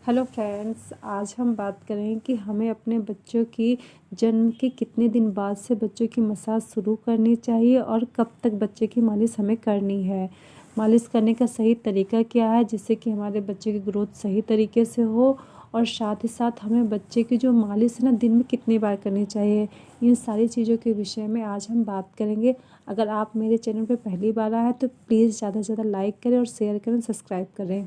Hello friends, आज हम बात करें कि हमें अपने बच्चों की जन्म के कितने दिन बाद से बच्चों की मसाज शुरू करनी चाहिए और कब तक बच्चे की मालिश हमें करनी है। मालिश करने का सही तरीका क्या है जिससे कि हमारे बच्चे की ग्रोथ सही तरीके से हो, और साथ ही साथ हमें बच्चे की जो मालिश है ना, दिन में कितनी बार करनी चाहिए। इन सारी चीज़ों के विषय में आज हम बात करेंगे। अगर आप मेरे चैनल पर पहली बार आए हैं तो प्लीज़ ज़्यादा से ज़्यादा लाइक करें और शेयर करें, सब्सक्राइब करें।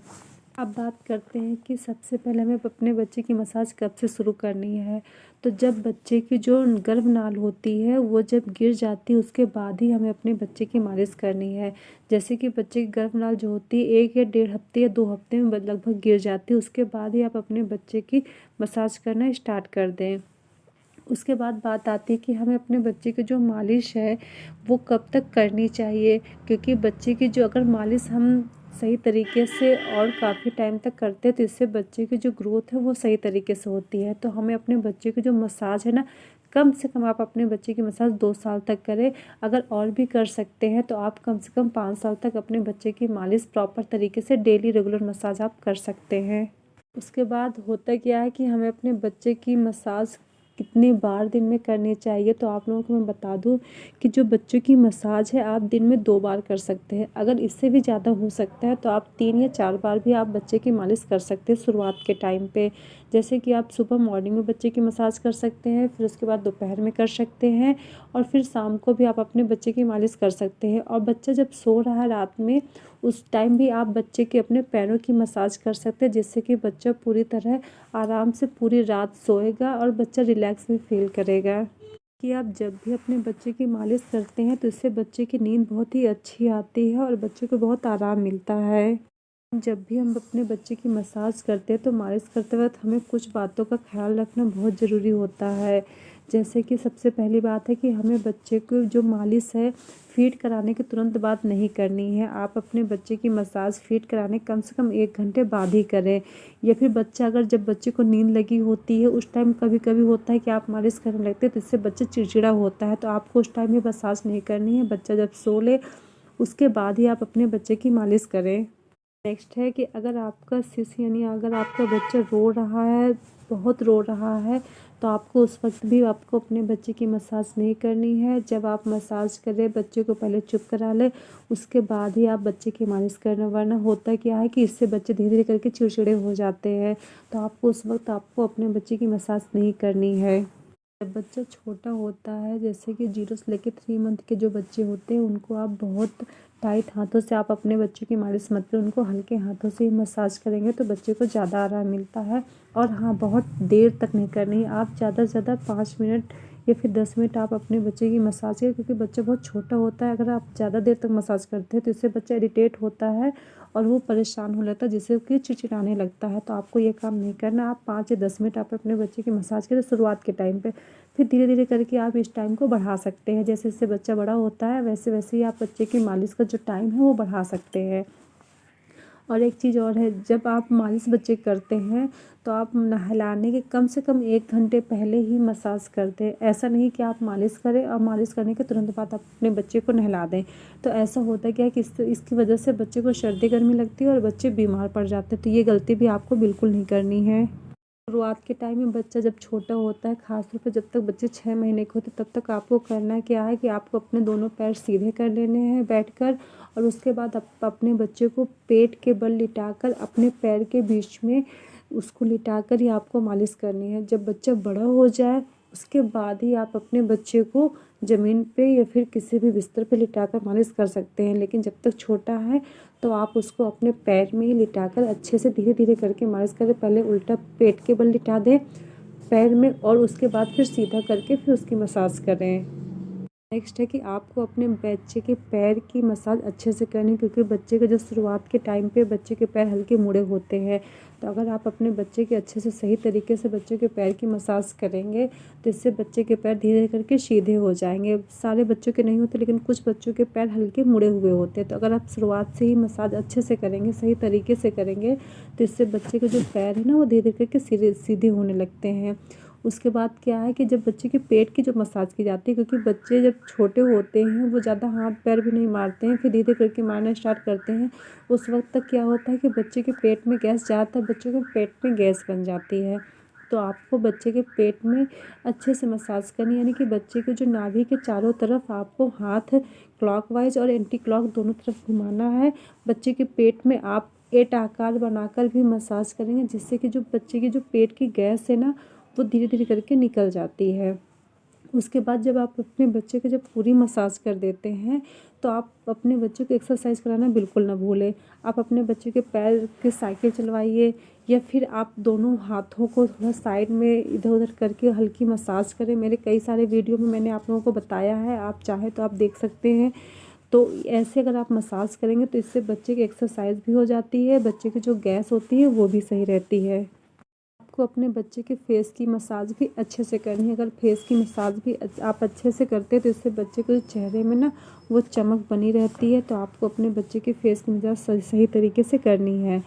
अब बात करते हैं कि सबसे पहले हमें अपने बच्चे की मसाज कब से शुरू करनी है। तो जब बच्चे की जो गर्भनाल होती है वो जब गिर जाती है उसके बाद ही हमें अपने बच्चे की मालिश करनी है। जैसे कि बच्चे की गर्भनाल जो होती है 1 या 1.5 हफ्ते या 2 हफ्ते में लगभग गिर जाती है, उसके बाद ही आप अपने बच्चे की मसाज करना स्टार्ट कर दें। उसके बाद बात आती है कि हमें अपने बच्चे की जो मालिश है वो कब तक करनी चाहिए, क्योंकि बच्चे की जो अगर मालिश हम सही तरीके से और काफ़ी टाइम तक करते हैं तो इससे बच्चे की जो ग्रोथ है वो सही तरीके से होती है। तो हमें अपने बच्चे की जो मसाज है ना, कम से कम आप अपने बच्चे की मसाज 2 साल तक करें। अगर और भी कर सकते हैं तो आप कम से कम 5 साल तक अपने बच्चे की मालिश प्रॉपर तरीके से डेली रेगुलर मसाज आप कर सकते हैं। उसके बाद होता क्या है कि हमें अपने बच्चे की मसाज कितनी बार दिन में करनी चाहिए। तो आप लोगों को मैं बता दूं कि जो बच्चों की मसाज है आप दिन में 2 बार कर सकते हैं। अगर इससे भी ज़्यादा हो सकता है तो आप 3 या 4 बार भी आप बच्चे की मालिश कर सकते हैं शुरुआत के टाइम पे। जैसे कि आप सुबह मॉर्निंग में बच्चे की मसाज कर सकते हैं, फिर उसके बाद दोपहर में कर सकते हैं, और फिर शाम को भी आप अपने बच्चे की मालिश कर सकते हैं। और बच्चा जब सो रहा है रात में उस टाइम भी आप बच्चे के अपने पैरों की मसाज कर सकते हैं, जिससे कि बच्चा पूरी तरह आराम से पूरी रात सोएगा और बच्चा रिलैक्स भी फील करेगा। कि आप जब भी अपने बच्चे की मालिश करते हैं तो इससे बच्चे की नींद बहुत ही अच्छी आती है और बच्चे को बहुत आराम मिलता है। जब भी हम अपने बच्चे की मसाज करते हैं तो मालिश करते वक्त हमें कुछ बातों का ख्याल रखना बहुत ज़रूरी होता है। जैसे कि सबसे पहली बात है कि हमें बच्चे को जो मालिश है फीड कराने के तुरंत बाद नहीं करनी है। आप अपने बच्चे की मसाज फीड कराने कम से कम 1 घंटे बाद ही करें। या फिर बच्चा अगर जब बच्चे को नींद लगी होती है उस टाइम कभी कभी होता है कि आप मालिश करने लगते हैं तो इससे बच्चा चिड़चिड़ा होता है, तो आपको उस टाइम में मसाज नहीं करनी है। बच्चा जब सो ले उसके बाद ही आप अपने बच्चे की मालिश करें। नेक्स्ट है कि अगर आपका शिशु यानी अगर आपका बच्चा रो रहा है, बहुत रो रहा है, तो आपको उस वक्त भी आपको अपने बच्चे की मसाज नहीं करनी है। जब आप मसाज करें बच्चे को पहले चुप करा लें, उसके बाद ही आप बच्चे की मालिश करना, वरना होता क्या है कि इससे बच्चे धीरे धीरे करके चिड़चिड़े हो जाते हैं। तो आपको उस वक्त आपको अपने बच्चे की मसाज नहीं करनी है। जब बच्चा छोटा होता है, जैसे कि 0 से लेकर 3 मंथ के जो बच्चे होते हैं उनको आप बहुत टाइट हाथों से आप अपने बच्चे की मालिश मत करें, उनको हल्के हाथों से ही मसाज करेंगे तो बच्चे को ज़्यादा आराम मिलता है। और हाँ, बहुत देर तक नहीं करनी, आप ज़्यादा से ज़्यादा 5 मिनट या फिर 10 मिनट आप अपने बच्चे की मसाज करें, क्योंकि बच्चा बहुत छोटा होता है। अगर आप ज़्यादा देर तक मसाज करते हैं तो इससे बच्चा इरिटेट होता है और वो परेशान हो जाता है, जिससे कि चिड़चिड़ाने लगता है। तो आपको ये काम नहीं करना। आप 5 या 10 मिनट आप अपने बच्चे की मसाज करें शुरुआत के टाइम पे, फिर धीरे धीरे करके आप इस टाइम को बढ़ा सकते हैं। जैसे जैसे बच्चा बड़ा होता है वैसे वैसे ही आप बच्चे की मालिश का जो टाइम है वो बढ़ा सकते हैं। और एक चीज़ और है, जब आप मालिश बच्चे करते हैं तो आप नहलाने के कम से कम 1 घंटे पहले ही मसाज कर दें। ऐसा नहीं कि आप मालिश करें और मालिश करने के तुरंत बाद आप अपने बच्चे को नहला दें। तो ऐसा होता क्या है कि इसकी वजह से बच्चे को सर्दी गर्मी लगती है और बच्चे बीमार पड़ जाते हैं। तो ये गलती भी आपको बिल्कुल नहीं करनी है। शुरुआत के टाइम में बच्चा जब छोटा होता है, ख़ासतौर पर जब तक बच्चे 6 महीने के होते तब तक आपको करना क्या है कि आपको अपने दोनों पैर सीधे कर लेने हैं बैठकर, और उसके बाद आप अपने बच्चे को पेट के बल लिटाकर अपने पैर के बीच में उसको लिटाकर ही आपको मालिश करनी है। जब बच्चा बड़ा हो जाए उसके बाद ही आप अपने बच्चे को ज़मीन पे या फिर किसी भी बिस्तर पे लिटाकर मालिश कर सकते हैं। लेकिन जब तक छोटा है तो आप उसको अपने पैर में ही लिटाकर अच्छे से धीरे धीरे करके मालिश करें। पहले उल्टा पेट के बल लिटा दें पैर में और उसके बाद फिर सीधा करके फिर उसकी मसाज करें। नेक्स्ट है कि आपको अपने बच्चे के पैर की मसाज अच्छे से करनी, क्योंकि बच्चे के जो शुरुआत के टाइम पे बच्चे के पैर हल्के मुड़े होते हैं। तो अगर आप अपने बच्चे के अच्छे से सही तरीके से बच्चे के पैर की मसाज करेंगे तो इससे बच्चे के पैर धीरे धीरे करके सीधे हो जाएंगे। सारे बच्चों के नहीं होते लेकिन कुछ बच्चों के पैर हल्के मुड़े हुए होते हैं। तो अगर आप शुरुआत से ही मसाज अच्छे से करेंगे, सही तरीके से करेंगे, तो इससे बच्चे के जो पैर है ना वो धीरे धीरे करके सीधे सीधे होने लगते हैं। उसके बाद क्या है कि जब बच्चे के पेट की जो मसाज की जाती है, क्योंकि बच्चे जब छोटे होते हैं वो ज़्यादा हाथ पैर भी नहीं मारते हैं, फिर धीरे करके मारना स्टार्ट करते हैं। उस वक्त तक क्या होता है कि बच्चे के पेट में गैस, ज़्यादातर बच्चों के पेट में गैस बन जाती है। तो आपको बच्चे के पेट में अच्छे से मसाज करनी, यानी कि बच्चे के जो नाभि के चारों तरफ आपको हाथ क्लॉकवाइज और एंटी क्लॉक दोनों तरफ घुमाना है। बच्चे के पेट में आप 8 आकार बनाकर भी मसाज करेंगे, जिससे कि जो बच्चे की जो पेट की गैस है ना, वो धीरे धीरे करके निकल जाती है। उसके बाद जब आप अपने बच्चे को जब पूरी मसाज कर देते हैं, तो आप अपने बच्चे को एक्सरसाइज कराना बिल्कुल ना भूलें। आप अपने बच्चे के पैर की साइकिल चलवाइए, या फिर आप दोनों हाथों को थोड़ा साइड में इधर उधर करके हल्की मसाज करें। मेरे कई सारे वीडियो में मैंने आप लोगों को बताया है, आप चाहे तो आप देख सकते हैं। तो ऐसे अगर आप मसाज करेंगे तो इससे बच्चे की एक्सरसाइज भी हो जाती है, बच्चे की जो गैस होती है वो भी सही रहती है। आपको अपने बच्चे के फेस की मसाज भी अच्छे से करनी है। अगर फेस की मसाज भी आप अच्छे से करते हैं तो इससे बच्चे के चेहरे में ना वो चमक बनी रहती है। तो आपको अपने बच्चे के फेस की मसाज सही तरीके से करनी है।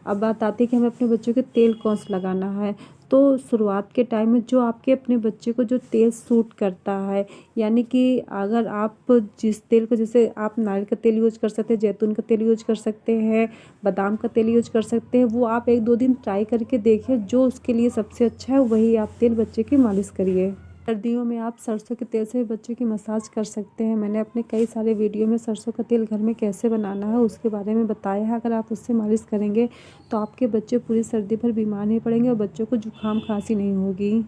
अब बात आती है कि हमें अपने बच्चों के तेल कौन सा लगाना है। तो शुरुआत के टाइम में जो आपके अपने बच्चे को जो तेल सूट करता है, यानी कि अगर आप जिस तेल को, जैसे आप नारियल का तेल यूज कर सकते हैं, जैतून का तेल यूज कर सकते हैं, बादाम का तेल यूज कर सकते हैं, वो आप 1-2 दिन ट्राई करके देखिए। जो उसके लिए सबसे अच्छा है वही आप तेल बच्चे की मालिश करिए। सर्दियों में आप सरसों के तेल से बच्चों की मसाज कर सकते हैं। मैंने अपने कई सारे वीडियो में सरसों का तेल घर में कैसे बनाना है उसके बारे में बताया है। अगर आप उससे मालिश करेंगे तो आपके बच्चे पूरी सर्दी भर बीमार नहीं पड़ेंगे और बच्चों को जुकाम खांसी नहीं होगी।